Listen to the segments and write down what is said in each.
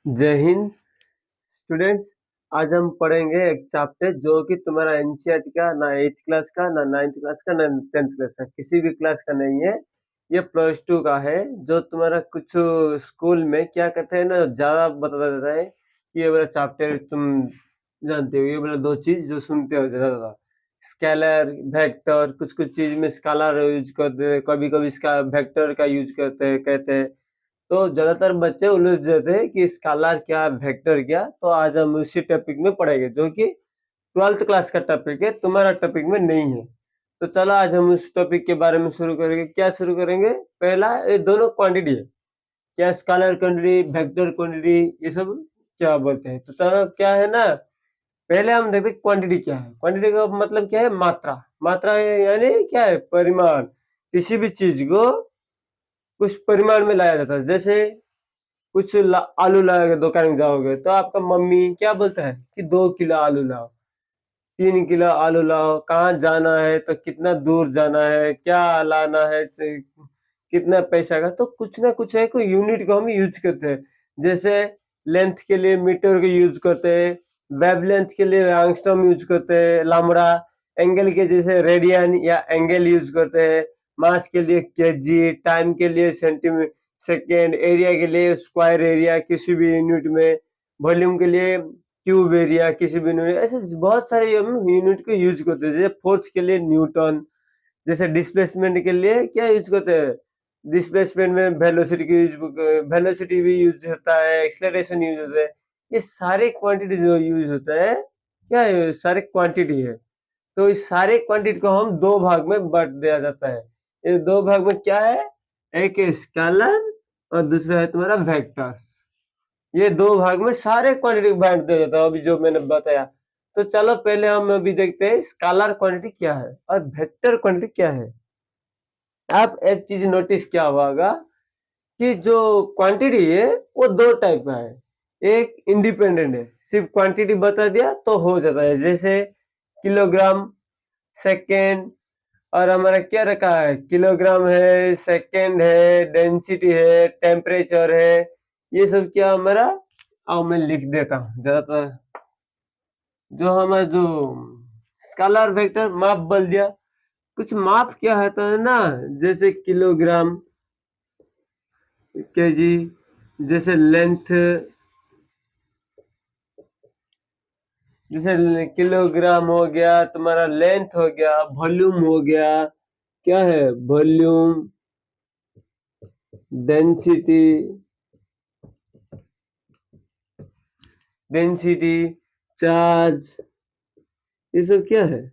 जय हिंद स्टूडेंट्स। आज हम पढ़ेंगे एक चैप्टर जो कि तुम्हारा एनसीईआरटी का ना 8th क्लास का ना 9th क्लास का ना 10th क्लास का किसी भी क्लास का नहीं है। ये +2 का है। जो तुम्हारा कुछ स्कूल में क्या कहते हैं ना, ज्यादा बता देता है कि ये वाला चैप्टर तुम जानते हो। ये वाला दो चीज जो सुनते हो ज्यादा, स्केलर वेक्टर। कुछ कुछ चीज में स्केलर यूज करते हैं, कभी कभी इसका वेक्टर का यूज करते हैं कहते हैं। तो ज्यादातर बच्चे उलझ जाते हैं कि स्केलर क्या वेक्टर क्या। तो आज हम उसी टॉपिक में पढ़ेंगे जो कि 12th क्लास का टॉपिक है, तुम्हारा टॉपिक में नहीं है। तो चलो आज हम उस टॉपिक के बारे में शुरू करेंगे। क्या शुरू करेंगे? पहला ये दोनों क्वांटिटी है, क्या स्केलर क्वांटिटी वेक्टर क्वांटिटी ये सब क्या बोलते हैं। तो चलो क्या है ना, पहले हम देखते हैं क्वांटिटी क्या है। क्वांटिटी का मतलब क्या है? मात्रा। मात्रा है यानी क्या है? परिमाण। किसी भी चीज को कुछ परिमाण में लाया जाता है। जैसे कुछ आलू लाओगे, दुकान में जाओगे तो आपका मम्मी क्या बोलता है कि 2 किलो आलू लाओ, 3 किलो आलू लाओ। कहाँ जाना है तो कितना दूर जाना है, क्या लाना है, कितना पैसा का। तो कुछ ना कुछ है, कोई यूनिट को हम यूज करते हैं। जैसे लेंथ के लिए मीटर को यूज करते हैं, वेव लेंथ के लिए एंगस्ट्रॉम यूज करते हैं, लामड़ा। एंगल के जैसे रेडियन या एंगल यूज करते हैं। मास के लिए केजी, टाइम के लिए सेंटीमीटर सेकेंड, एरिया के लिए स्क्वायर एरिया किसी भी यूनिट में, वॉल्यूम के लिए क्यूब एरिया किसी भी यूनिट। ऐसे बहुत सारे हम यूनिट को यूज करते हैं। जैसे फोर्स के लिए न्यूटन, जैसे डिस्प्लेसमेंट के लिए क्या यूज करते हैं? डिस्प्लेसमेंट में वेलोसिटी की वेलोसिटी भी यूज होता है, एक्सेलरेशन यूज होता है। ये सारे क्वांटिटी जो यूज होता है क्या है? सारे क्वांटिटी है। तो इस सारे क्वांटिटी को हम दो भाग में बांट दिया जाता है। ये दो भाग में क्या है? एक स्केलर और दूसरा है तुम्हारा वेक्टर्स। ये दो भाग में सारे क्वांटिटी बांट दिया जाता है, अभी जो मैंने बताया। तो चलो पहले हम अभी देखते हैं स्केलर क्वांटिटी क्या है और वेक्टर क्वांटिटी क्या है। आप एक चीज नोटिस किया होगा कि जो क्वांटिटी है वो दो टाइप का है। एक इंडिपेंडेंट है, सिर्फ क्वांटिटी बता दिया तो हो जाता है। जैसे किलोग्राम, सेकेंड, और हमारा क्या रखा है? किलोग्राम है, सेकेंड है, डेंसिटी है, टेम्परेचर है। ये सब क्या हमारा, आओ मैं लिख देता हूँ ज्यादातर। जो हमारा जो स्केलर वेक्टर माप बोल दिया, कुछ माप क्या होता है ना, जैसे किलोग्राम, केजी, जैसे लेंथ, जैसे किलोग्राम हो गया, तुम्हारा लेंथ हो गया, वॉल्यूम हो गया, क्या है? वॉल्यूम, डेंसिटी, डेंसिटी, चार्ज, ये सब क्या है?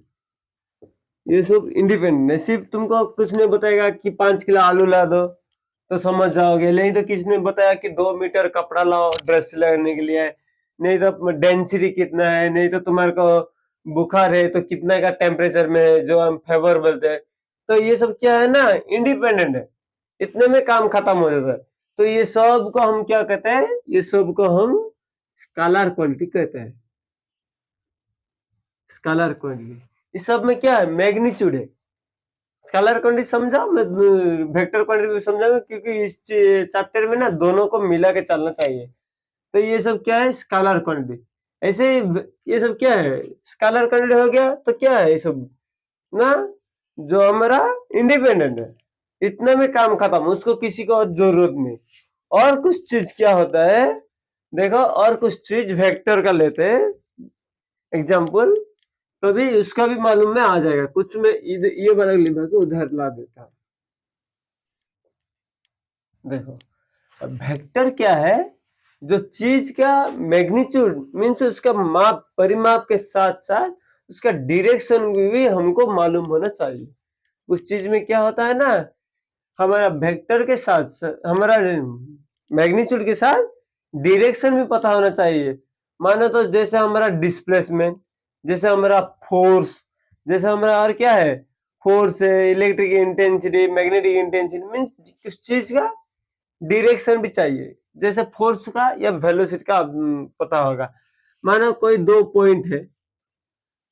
ये सब इंडिपेंडेंट है। सिर्फ तुमको कुछ नहीं बताएगा कि 5 किलो आलू ला दो तो समझ जाओगे, नहीं तो किसने बताया कि 2 मीटर कपड़ा लाओ ड्रेस सिलाने के लिए, नहीं तो डेंसिटी कितना है, नहीं तो तुम्हारे को बुखार है तो कितना का टेम्परेचर में है, जो हम फेवर बोलते हैं। तो ये सब क्या है ना, इंडिपेंडेंट है। इतने में काम खत्म हो जाता है। तो ये सब को हम क्या कहते हैं? ये सब को हम स्केलर क्वांटिटी कहते हैं। स्केलर क्वांटिटी इस सब में क्या है? मैग्नीट्यूड है। स्केलर क्वांटिटी समझा, मैं वेक्टर क्वांटिटी भी समझाऊंगा, क्योंकि इस चैप्टर में ना दोनों को मिला के चलना चाहिए। तो ये सब क्या है? Scalar quantity. ऐसे ये सब क्या है? स्केलर क्वांटिटी हो गया तो क्या है ये सब ना, जो हमारा इंडिपेंडेंट है। इतने में काम खत्म, उसको किसी को और जरूरत नहीं। और कुछ चीज क्या होता है देखो, और कुछ चीज वेक्टर का लेते हैं एग्जाम्पल, तो भी उसका भी मालूम में आ जाएगा। कुछ में ये वाला लिखा के उधर ला देता हूं। देखो, अब वेक्टर क्या है? जो चीज का मैग्नीट्यूड मीन्स उसका माप, परिमाप के साथ साथ उसका डायरेक्शन भी हमको मालूम होना चाहिए। उस चीज में क्या होता है ना, हमारा वेक्टर के साथ हमारा मैग्नीट्यूड के साथ डायरेक्शन भी पता होना चाहिए। मानो तो जैसे हमारा डिस्प्लेसमेंट, जैसे हमारा फोर्स, जैसे हमारा और क्या है? फोर्स है, electric intensity, magnetic intensity, means उस चीज का डायरेक्शन भी चाहिए। जैसे फोर्स का या वेलोसिटी का पता होगा। मानो कोई दो पॉइंट है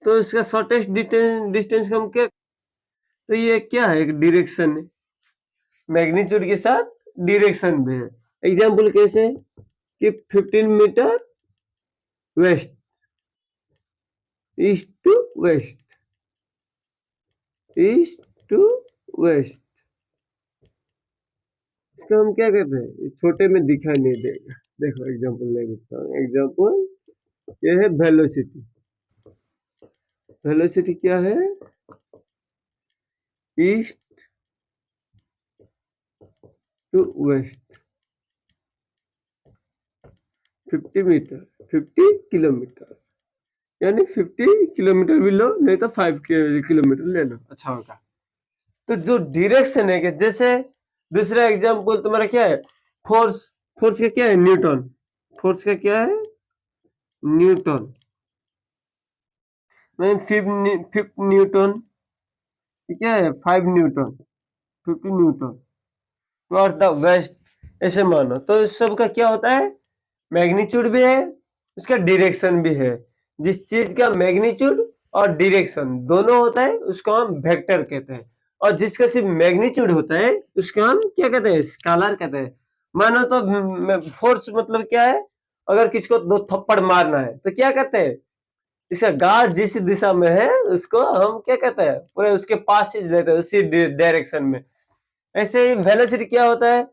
तो उसका शॉर्टेस्ट डिस्टेंस हम क्या, तो ये क्या है? एक डायरेक्शन है, मैग्नीट्यूड के साथ डायरेक्शन भी है। एग्जाम्पल कैसे कि 15 meter west, east to west, east to west. इसका हम क्या कहते हैं, छोटे में दिखाई नहीं देगा। देखो एग्जांपल ले लेता हूँ। एग्जांपल ये है वेलोसिटी। वेलोसिटी क्या है, east to west 50 meter, 50 kilometer, यानी 50 किलोमीटर भी लो, नहीं तो 5 किलोमीटर ले लो, अच्छा होगा। तो जो डायरेक्शन है कि जैसे दूसरा एग्जांपल तुम्हारा क्या है, फोर्स। फोर्स का क्या है, न्यूटन। फोर्स का क्या है, न्यूटन। फिफ्थ न्यूटन क्या है, 5 newton, 50 newton towards the west, ऐसे मानो। तो इस सब का क्या होता है, मैग्नीट्यूड भी है, उसका डायरेक्शन भी है। जिस चीज का मैग्नीट्यूड और डायरेक्शन दोनों होता है उसको हम वेक्टर कहते हैं, और जिसका सिर्फ मैग्नीट्यूड होता है उसको हम क्या कहते हैं, स्केलर कहते हैं। मानो तो फोर्स मतलब क्या है, अगर किसी को 2 थप्पड़ मारना है तो क्या कहते हैं, इसका गार्ड जिस दिशा में है उसको हम क्या कहते हैं, पूरे उसके पास ही लेते हैं, उसी डायरेक्शन में। ऐसे ही वेलोसिटी क्या होता है,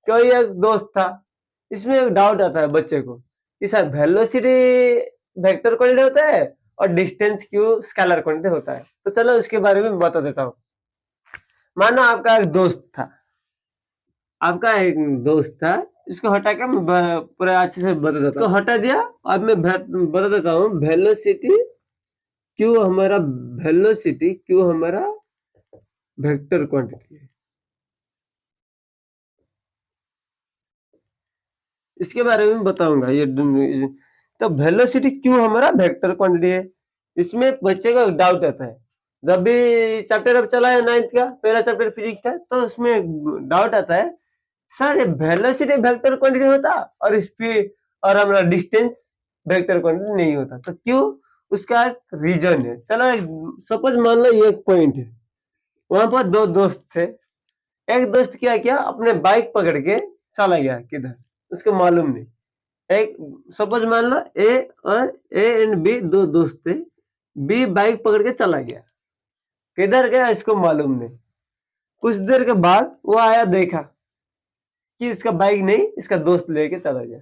कोई एक दोस्त था, इसमें एक डाउट आता है बच्चे को कि सर वेलोसिटी वेक्टर क्वांटिटी होता है और डिस्टेंस क्यों स्केलर क्वांटिटी होता है। तो चलो उसके बारे में बता देता हूँ। मानो आपका एक दोस्त था, इसको हटा के मैं पूरा अच्छे से बता देता हूँ। हटा दिया, अब मैं बता देता हूँ वेलोसिटी क्यों हमारा वेक्टर क्वांटिटी है, इसके बारे में बताऊंगा। ये तो वेलोसिटी क्यों हमारा वेक्टर क्वांटिटी है, इसमें बच्चे का डाउट आता है। जब भी चैप्टर अब चला है 9th का पहला चैप्टर फिजिक्स का, तो उसमें डाउट आता है, सर ये वेलोसिटी वेक्टर क्वांटिटी होता और स्पीड और हमारा डिस्टेंस वेक्टर क्वांटिटी नहीं होता, तो क्यों, उसका एक रीजन है। चलो सपोज मान लो ये एक पॉइंट है, वहां पर 2 दोस्त थे। एक दोस्त क्या किया, अपने बाइक पकड़ के चला गया किधर, उसको मालूम नहीं। एक सपोज मान लो ए एंड बी 2 दोस्त थे, बी बाइक पकड़ के चला गया, किधर गया इसको मालूम नहीं। कुछ देर के बाद वो आया, देखा कि इसका बाइक नहीं, इसका दोस्त लेके चला गया।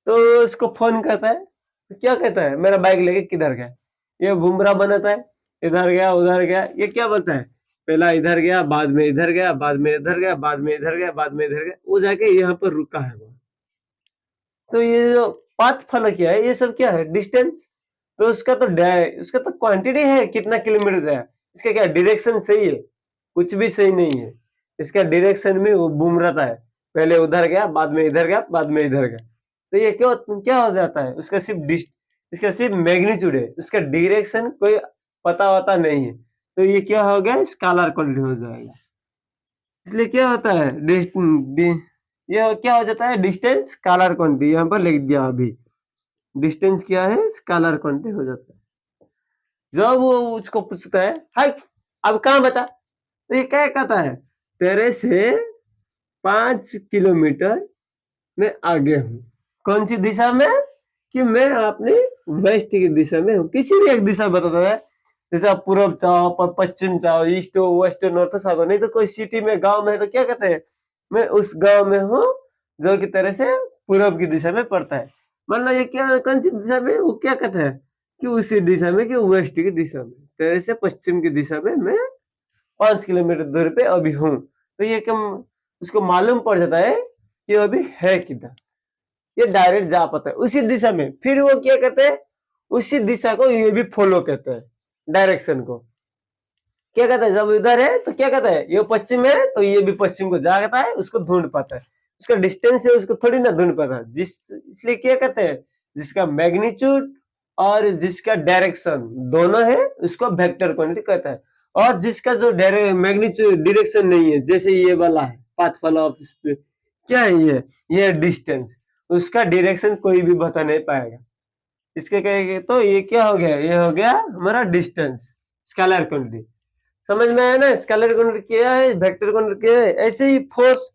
तो उसको फोन करता है, तो क्या कहता है, मेरा बाइक लेके किधर गया। ये बुमराह बनाता है, इधर गया उधर गया। ये क्या बोलता है, पहला इधर गया, बाद में इधर गया, बाद में इधर गया, बाद में इधर गया, बाद में इधर गया, वो जाके यहाँ पर रुका है वो। तो ये जो पाथ फॉलो किया है, ये सब क्या है, डिस्टेंस। तो उसका तो क्वांटिटी है, कितना किलोमीटर जाए। इसका क्या डायरेक्शन सही है, कुछ भी सही नहीं है। इसका डायरेक्शन में वो घूम रहा है, पहले उधर गया, बाद में इधर गया, बाद में इधर गया। तो ये क्या हो जाता है, उसका इसका सिर्फ मैग्नीट्यूड है, उसका डायरेक्शन कोई पता वता नहीं है। तो ये क्या हो गया, स्केलर क्वांटिटी हो जाएगा। इसलिए क्या होता है, ये क्या हो जाता है, डिस्टेंस स्केलर क्वांटिटी। यहाँ पर लिख दिया अभी, डिस्टेंस क्या है, स्केलर क्वांटिटी हो जाता है। जब वो उसको पूछता है, हाय अब कहाँ बता, तो ये क्या कहता है, तेरे से 5 किलोमीटर में आगे हूँ। कौन सी दिशा में, कि मैं अपनी वेस्ट की दिशा में हूँ। किसी भी एक दिशा बताता है, जैसे आप पूर्व चाहो, पश्चिम चाहो, ईस्ट हो, वेस्ट हो, नॉर्थ साउथ हो। नहीं तो कोई सिटी में, गांव में है तो क्या कहते हैं, मैं उस गांव में हूँ जो कि तरह से पूर्व की दिशा में पड़ता है। मान लो ये क्या, कौन सी दिशा में, वो क्या कहता है कि उसी दिशा में, कि वेस्ट की दिशा में, तेरे से पश्चिम की दिशा में मैं 5 किलोमीटर दूर पे अभी हूँ। तो ये कम उसको मालूम पड़ जाता है कि अभी है किधर, ये डायरेक्ट जा पाता है उसी दिशा में। फिर वो क्या कहते हैं, उसी दिशा को ये भी फॉलो कहते हैं, डायरेक्शन को क्या कहता है। जब इधर है तो क्या कहता है, ये पश्चिम है तो ये भी पश्चिम को जाता है, उसको ढूंढ पाता है। उसका डिस्टेंस है, उसको थोड़ी ना ढूंढ पाता है। इसलिए क्या कहते हैं, जिसका मैग्नीट्यूड और जिसका डायरेक्शन दोनों है उसको वेक्टर क्वांटिटी कहता है। और जिसका जो मैग्नीट्यूड डायरेक्शन नहीं है, जैसे ये वाला है पाथ फॉलो ऑफ स्पीड, क्या है ये डिस्टेंस, उसका डायरेक्शन कोई भी बता नहीं पाएगा। इसके कहेंगे तो ये क्या हो गया, ये हो गया हमारा डिस्टेंस, स्केलर क्वांटिटी। समझ में आया ना, स्केलर क्वांटिटी क्या है, वेक्टर क्वांटिटी क्या है। ऐसे ही फोर्स,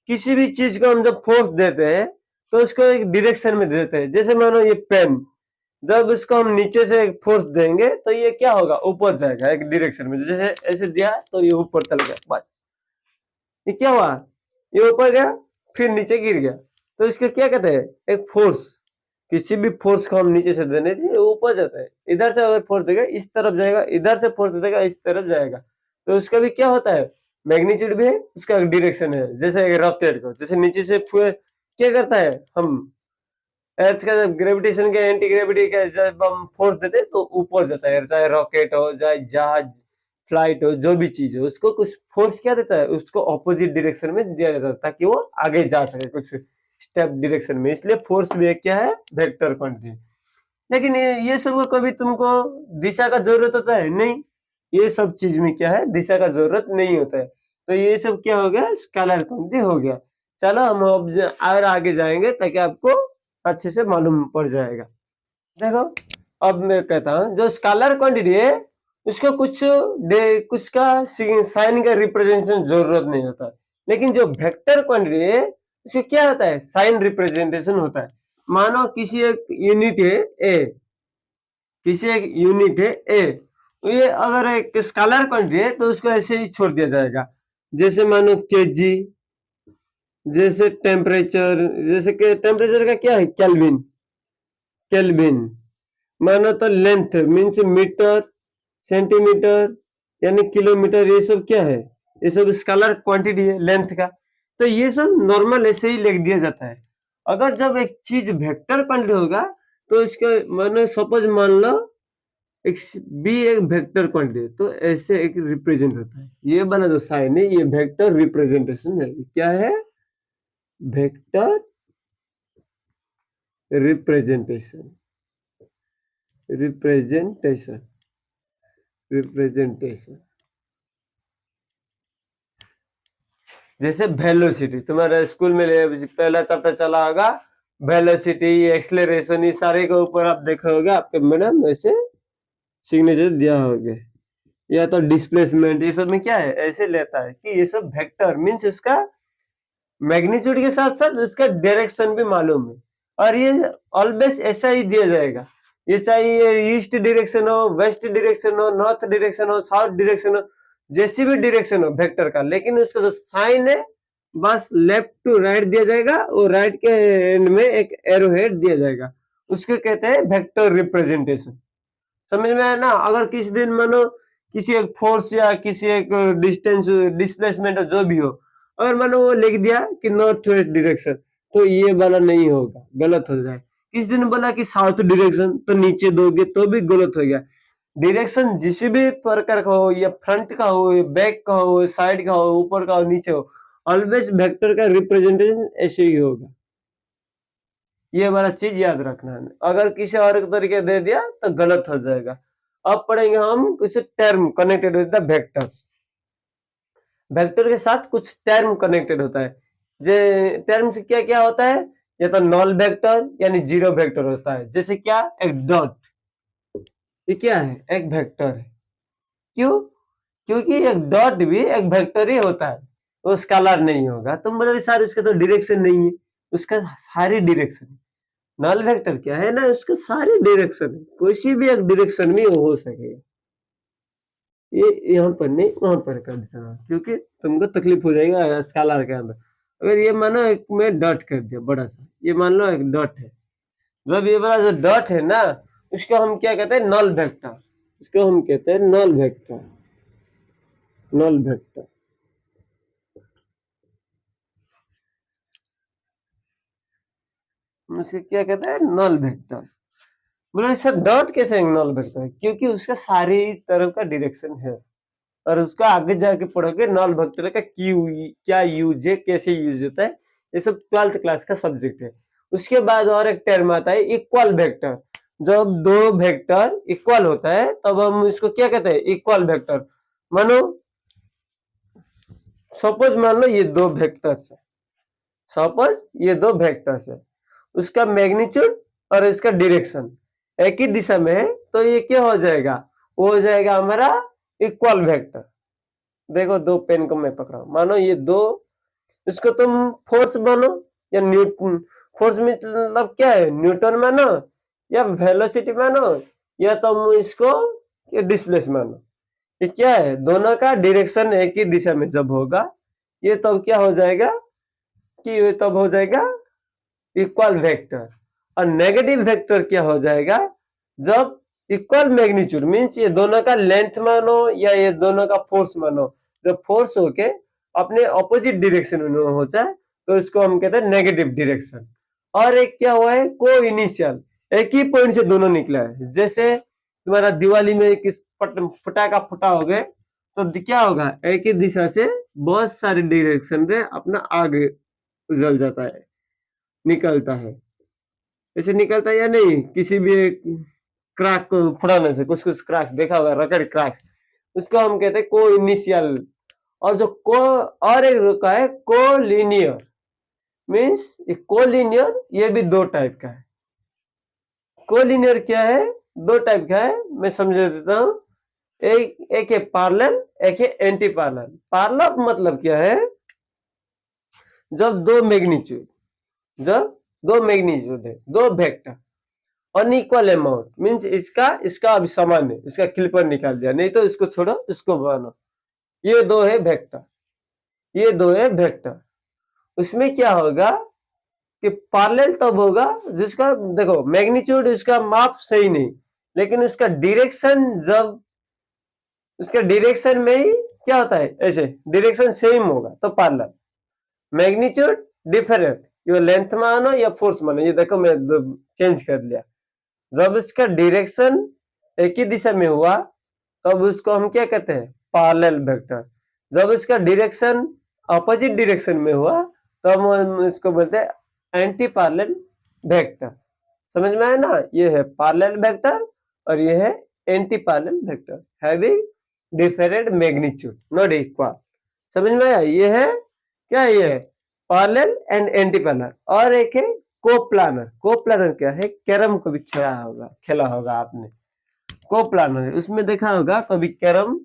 किसी भी चीज को हम जब फोर्स देते हैं तो उसको एक डायरेक्शन में देते हैं। जैसे मानो ये पेन, जब इसको हम नीचे से फोर्स देंगे तो ये क्या होगा, ऊपर जाएगा एक डायरेक्शन में। जैसे ऐसे दिया तो ये ऊपर चल गया, बस ये क्या हुआ, ये ऊपर गया फिर नीचे गिर गया। तो इसको क्या कहते हैं, एक फोर्स। किसी भी फोर्स को हम नीचे से देने से ऊपर जाता है। इधर से अगर फोर्स देगा इस तरफ जाएगा, इधर से फोर्स देगा इस तरफ जाएगा। तो उसका भी क्या होता है, मैग्नीट्यूड भी है, उसका एक डायरेक्शन है। जैसे एक रॉकेट को जैसे नीचे से क्या करता है, हम अर्थ का जब ग्रेविटेशन के एंटी ग्रेविटी का जब हम फोर्स देते हैं तो ऊपर जाता है। चाहे रॉकेट हो, चाहे जहाज, फ्लाइट हो, जो भी चीज हो, उसको कुछ फोर्स क्या देता है, उसको ऑपोजिट डायरेक्शन में दिया जाता है ताकि वो आगे जा सके कुछ स्टेप डायरेक्शन में। इसलिए फोर्स भी क्या है, वेक्टर क्वांटिटी। लेकिन ये सब को कभी तुमको दिशा का जरूरत होता है नहीं, ये सब चीज में क्या है, दिशा का जरूरत नहीं होता है। तो ये सब क्या हो गया, स्केलर क्वांटिटी हो गया। चलो हम अब और आगे जाएंगे ताकि आपको अच्छे से मालूम पड़ जाएगा। देखो अब मैं कहता हूँ, जो स्केलर क्वांटिटी है उसको कुछ का साइन का रिप्रेजेंटेशन जरूरत नहीं होता। लेकिन जो वेक्टर क्वांटिटी है उसको क्या होता है, साइन रिप्रेजेंटेशन होता है। मानो किसी एक यूनिट है ए, किसी एक यूनिट है ए, ये अगर एक स्केलर क्वांटिटी है तो उसको ऐसे ही छोड़ दिया जाएगा। जैसे मानो केजी, जैसे टेम्परेचर, जैसे कि टेम्परेचर का क्या है, केल्विन, केल्विन। मानो तो लेंथ मीन्स मीटर, सेंटीमीटर यानी किलोमीटर, ये सब क्या है, ये सब स्केलर क्वांटिटी है लेंथ का। तो ये सब नॉर्मल ऐसे ही लिख दिया जाता है। अगर जब एक चीज वेक्टर क्वांटिटी होगा तो इसका मानो सपोज मान लो एक बी एक वेक्टर क्वांटिटी, तो ऐसे एक रिप्रेजेंट होता है। ये वाला जो साइन है ये वेक्टर रिप्रेजेंटेशन है। क्या है, वेक्टर रिप्रेजेंटेशन, रिप्रेजेंटेशन, रिप्रेजेंटेशन। जैसे वेलोसिटी, तुम्हारे स्कूल में पहला चैप्टर चला होगा, वेलोसिटी, एक्सेलरेशन, ये सारे के ऊपर आप देखा होगा आपके मैडम ऐसे सिग्नेचर दिया होगा। या तो डिस्प्लेसमेंट, ये सब में क्या है, ऐसे लेता है कि ये सब वेक्टर मींस इसका मैग्नीट्यूड के साथ साथ इसका डायरेक्शन भी मालूम है। और ये ऑलवेज ऐसा ही दिया जाएगा, ये चाहे ईस्ट डायरेक्शन हो, वेस्ट डायरेक्शन हो, नॉर्थ डायरेक्शन हो, साउथ डायरेक्शन हो, जैसी भी डायरेक्शन हो वेक्टर का, लेकिन उसका जो साइन है बस लेफ्ट टू राइट दिया जाएगा और राइट के एंड में एक एरो हेड दिया जाएगा। उसको कहते हैं वेक्टर रिप्रेजेंटेशन। समझ में आया ना। अगर किसी दिन मानो किसी एक फोर्स या किसी एक डिस्टेंस डिस्प्लेसमेंट जो भी हो, अगर मानो वो लिख दिया कि नॉर्थ वेस्ट डायरेक्शन, तो ये वाला नहीं होगा, गलत हो जाए। किसी दिन बोला कि साउथ डायरेक्शन, तो नीचे दोगे तो भी गलत हो गया। डायरेक्शन जिस भी प्रकार का हो, या फ्रंट का हो, या बैक का हो, साइड का हो, ऊपर का हो, नीचे हो, ऑलवेज वेक्टर का रिप्रेजेंटेशन ऐसे ही होगा। ये वाला चीज याद रखना है। अगर किसी और तरीके दे दिया तो गलत हो जाएगा। अब पढ़ेंगे हम कुछ term connected with the vectors. Vector के साथ कुछ टर्म कनेक्टेड होता है। जे टर्म से क्या क्या होता है, या तो नॉल वेक्टर यानी जीरो वेक्टर होता है। जैसे क्या, एक डॉट, ये क्या है, एक वेक्टर है। क्यों, क्योंकि एक डॉट भी एक वेक्टर ही होता है, वो स्केलर नहीं होगा। तुम बोलोगे सर उसका तो डायरेक्शन नहीं है, उसका सारी डायरेक्शन। नल वेक्टर क्या है ना, उसके सारे डायरेक्शन है, कोई भी एक डायरेक्शन में वो हो सकेगा। ये यहाँ पर नहीं वहां पर कर देना, क्योंकि तुमको तकलीफ हो जाएगा स्केलर के अंदर। अगर ये मानो एक में डॉट कर दिया बड़ा सा, ये मान लो एक डॉट है, जब ये वाला जो डॉट है ना, उसको हम क्या कहते हैं, नल वेक्टर। इसको हम कहते हैं नल वेक्टर, नल वेक्टर। उसको क्या कहते हैं, नल वेक्टर। बोले सर डॉट कैसे नल वेक्टर है, क्योंकि उसका सारी तरफ का डायरेक्शन है। और उसका आगे जाके पढ़ोगे नल वेक्टर का क्या यूज है, कैसे यूज होता है, ये सब 12th क्लास का सब्जेक्ट है। उसके बाद और एक टर्म आता है इक्वल वेक्टर। जब दो वेक्टर इक्वल होता है तब हम इसको क्या कहते हैं, इक्वल वेक्टर। मानो सपोज मान लो ये दो वेक्टर्स है, सपोज ये दो वेक्टर्स है, उसका मैग्नीट्यूड और इसका डायरेक्शन एक ही दिशा में है, तो ये क्या हो जाएगा, वो हो जाएगा हमारा इक्वल वेक्टर। देखो दो पेन को मैं पकड़ा हूं, मानो ये दो, इसको तुम फोर्स मानो, या न्यूटन। फोर्स मतलब क्या है, न्यूटन मानो या वेलोसिटी मानो या तुम इसको डिस्प्लेस मानो। ये क्या है, दोनों का डायरेक्शन एक ही दिशा में जब होगा ये तब क्या हो जाएगा कि ये तब हो जाएगा इक्वल वेक्टर। और नेगेटिव वेक्टर क्या हो जाएगा, जब इक्वल मैग्नीट्यूड मीन्स ये दोनों का लेंथ मानो या ये दोनों का फोर्स मानो, जब फोर्स होके अपने ऑपोजिट डायरेक्शन में हो जाए तो इसको हम कहते हैं नेगेटिव डायरेक्शन। और एक क्या हुआ है, को इनिशियल, एक ही पॉइंट से दोनों निकला है। जैसे तुम्हारा दिवाली में किस पटाखा फटा हो गए तो क्या होगा, एक ही दिशा से बहुत सारे डायरेक्शन में अपना आगे जल जाता है, निकलता है। ऐसे निकलता है या नहीं, किसी भी एक क्रैक को फुड़ाने से कुछ कुछ क्रैक देखा होगा, रगड़ क्रैक, उसको हम कहते हैं को इनिशियल। और जो को और एक रुका है को लीनियर मीन्स को लीनियर, ये भी दो टाइप का है। को लीनियर क्या है, दो टाइप का है, मैं समझा देता हूं। एक है पैरेलल, एक है एंटी पैरेलल। पैरेलल मतलब क्या है, जब दो मैग्नीट्यूड है, दो वेक्टर अनइक्वल अमाउंट मीन्स इसका अभी समान है, इसका क्लिपर निकाल दिया, नहीं तो इसको छोड़ो इसको बनाओ, ये दो है वेक्टर। उसमें क्या होगा कि पैरेलल तब होगा जिसका देखो मैग्नीट्यूड इसका माप सही नहीं, लेकिन उसका डायरेक्शन में ही क्या होता है, ऐसे डायरेक्शन सेम होगा तो पैरेलल। मैग्नीट्यूड डिफरेंट, ये लेंथ मानो या फोर्स मानो, ये देखो मैं चेंज कर लिया। जब इसका डायरेक्शन एक ही दिशा में हुआ तब उसको हम क्या कहते हैं, पैरेलल वेक्टर। जब इसका डायरेक्शन अपोजिट डायरेक्शन में हुआ तब हम इसको बोलते हैं एंटी पैरेलल वेक्टर। समझ में आया ना, ये है पैरेलल वेक्टर और ये है anti parallel vector having different magnitude not equal. समझ में आया, ये है क्या, ये है पैरेलल एंड एंटी पैरेलल। और एक है कोप्लानर क्या है, कैरम को भी खेला होगा आपने, कोप्लानर उसमें देखा होगा कभी कैरम।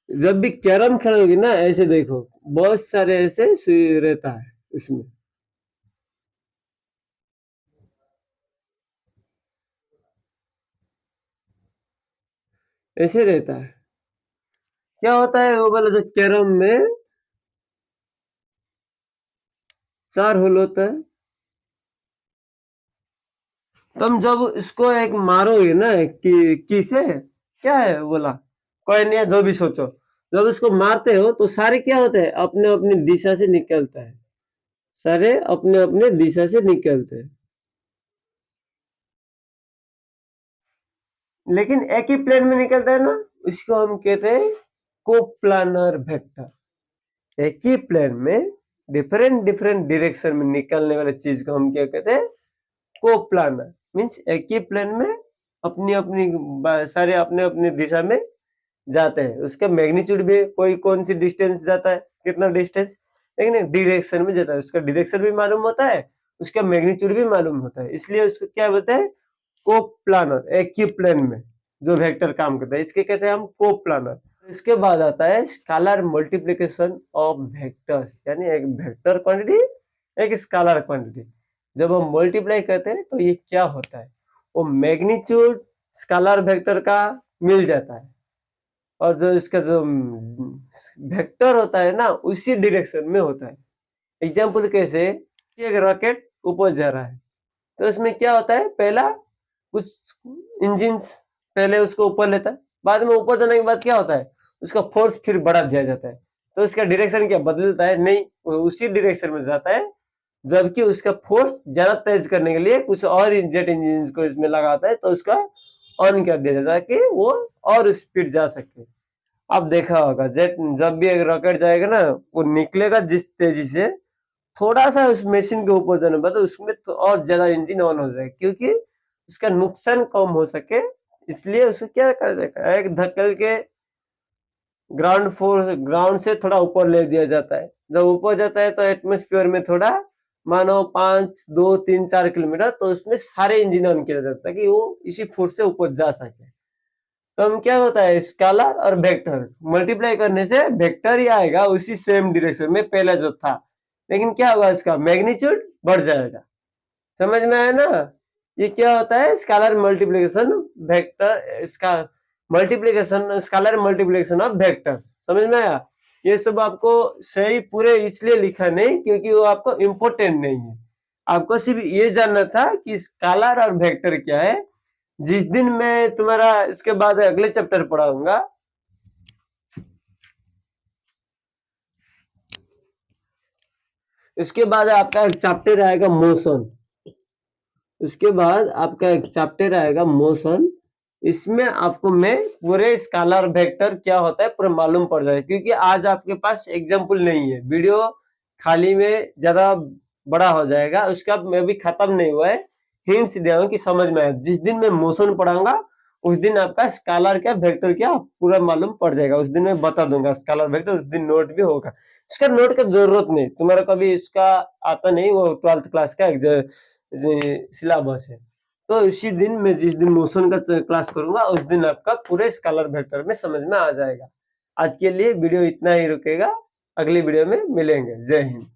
जब भी कैरम खेलोगे ना, ऐसे देखो बहुत सारे ऐसे सुई रहता है इसमें, ऐसे रहता है। क्या होता है वो वाला जो कैरम में 4 होल होता है, तुम जब इसको एक मारोगे ना की से, क्या है बोला, कोई नहीं, जो भी सोचो, जब इसको मारते हो तो सारे क्या होते हैं, अपने अपने दिशा से निकलता है, सारे अपने अपने दिशा से निकलते हैं, लेकिन एक ही प्लेन में निकलता है ना, इसको हम कहते हैं कोप्लानर वेक्टर। एक ही प्लेन में डिफरेंट डायरेक्शन में निकलने वाले चीज को हम क्या कहते हैं, कोप्लानर। मीन्स एक ही प्लेन में अपनी अपनी सारे अपने अपने दिशा में जाते हैं। उसका मैग्नीट्यूड भी कोई कौन सी डिस्टेंस जाता है, कितना डिस्टेंस, लेकिन डायरेक्शन में जाता है, उसका डायरेक्शन भी मालूम होता है, उसका मैग्नीट्यूड भी मालूम होता है, इसलिए उसको क्या बोलते हैं, कोप्लानर। एक ही प्लेन में जो वेक्टर काम करता है इसके कहते हैं हम कोप्लानर। इसके बाद आता है स्केलर मल्टीप्लिकेशन ऑफ वेक्टर्स, यानी एक वेक्टर क्वांटिटी एक स्केलर क्वांटिटी जब हम मल्टीप्लाई करते हैं तो ये क्या होता है, वो मैग्नीट्यूड स्केलर वेक्टर का मिल जाता है, और जो इसका जो वेक्टर होता है ना उसी डायरेक्शन में होता है। एग्जाम्पल कैसे, एक रॉकेट ऊपर जा रहा है तो इसमें क्या होता है, पहला कुछ इंजन पहले उसको ऊपर लेता है, बाद में ऊपर जाने के बाद क्या होता है, उसका फोर्स फिर बढ़ा दिया जाता है, तो उसका डायरेक्शन क्या बदलता है, नहीं, वो उसी डायरेक्शन में जाता है, जबकि उसका फोर्स ज्यादा तेज करने के लिए कुछ और जेट इंजन को इसमें लगाता है, तो उसका ऑन कर दिया जाता है कि वो और स्पीड जा सके। आप देखा होगा जेट जब भी एक रॉकेट जाएगा ना, वो निकलेगा जिस तेजी से, थोड़ा सा उस मशीन के ऊपर जाने बाद उसमें तो और ज्यादा इंजन ऑन हो जाएगा, क्योंकि उसका नुकसान कम हो सके, इसलिए उसको क्या कर सके, एक धक्कल के ग्राउंड से थोड़ा ऊपर ले दिया जाता है। जब ऊपर जाता है तो एटमोस्फियर में थोड़ा मानो 5, 2, 3, 4 किलोमीटर, तो उसमें सारे इंजन ऑन किया जाता है कि वो इसी फोर्स से ऊपर जा सके। तो हम क्या होता है स्केलर और वेक्टर मल्टीप्लाई करने से वेक्टर ही आएगा उसी सेम डायरेक्शन में पहला जो था, लेकिन क्या होगा इसका मैग्नीट्यूड बढ़ जाएगा। समझ में आया ना? ये क्या होता है स्केलर मल्टीप्लिकेशन वेक्टर, इसका multiplication scalar multiplication of vector. समझ में आया? ये सब आपको सही पूरे इसलिए लिखा नहीं क्योंकि वो आपको इम्पोर्टेंट नहीं है, आपको सिर्फ ये जानना था कि स्केलर और वेक्टर क्या है। जिस दिन मैं तुम्हारा इसके बाद अगले चैप्टर पढ़ाऊंगा, इसके बाद आपका एक चैप्टर आएगा मोशन, उसके बाद आपका एक चैप्टर आएगा मोशन। इसमें आपको मैं पूरे स्केलर वेक्टर क्या होता है पूरा मालूम पड़ जाएगा, क्योंकि आज आपके पास एग्जाम्पल नहीं है, वीडियो खाली में ज्यादा बड़ा हो जाएगा, उसका मैं भी खत्म नहीं हुआ है, हिंट्स दिया हूं कि समझ में आए। जिस दिन मैं मोशन पढ़ाऊंगा उस दिन आपका स्केलर क्या वेक्टर क्या पूरा मालूम पड़ जाएगा, उस दिन मैं बता दूंगा स्केलर वेक्टर, उस दिन नोट भी होगा। इसका नोट का जरूरत नहीं, तुम्हारा कभी इसका आता नहीं, वो 12th क्लास का सिलेबस है। तो इसी दिन मैं जिस दिन मोशन का क्लास करूंगा उस दिन आपका पूरे स्केलर वेक्टर में समझ में आ जाएगा। आज के लिए वीडियो इतना ही रुकेगा, अगली वीडियो में मिलेंगे। जय हिंद।